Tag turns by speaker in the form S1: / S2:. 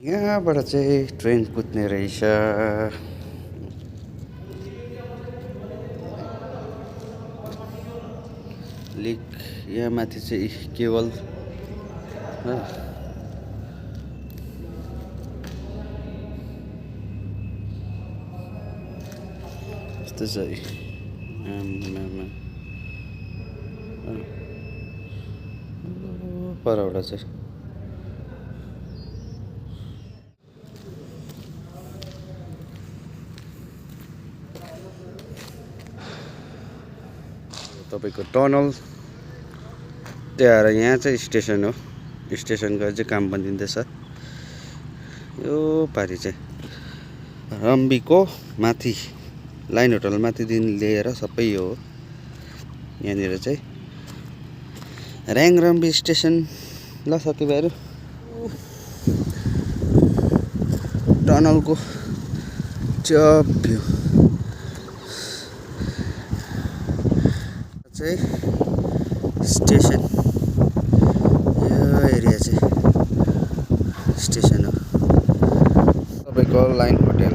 S1: यहाँबाट चाहिँ ट्रेन कुद्ने रहेछ। लिक यहाँ माथि चाहिँ केवल यस्तो छ परबाट चाहिँ तपाईँको टनल त्यहाँ यहाँ चाहिँ स्टेसन हो। स्टेसनको चाहिँ काम बनिँदैछ। यो पारि चाहिँ रम्बीको माथि लाइन होटल माथिदेखि लिएर सबै यो हो। यहाँनिर चाहिँ र्याङरम्बी स्टेसन। ल साथीभाइहरू टनलको चप भ्यू चाहिँ स्टेसन। यो एरिया चाहिँ स्टेसन हो। तपाईँको लाइन होटल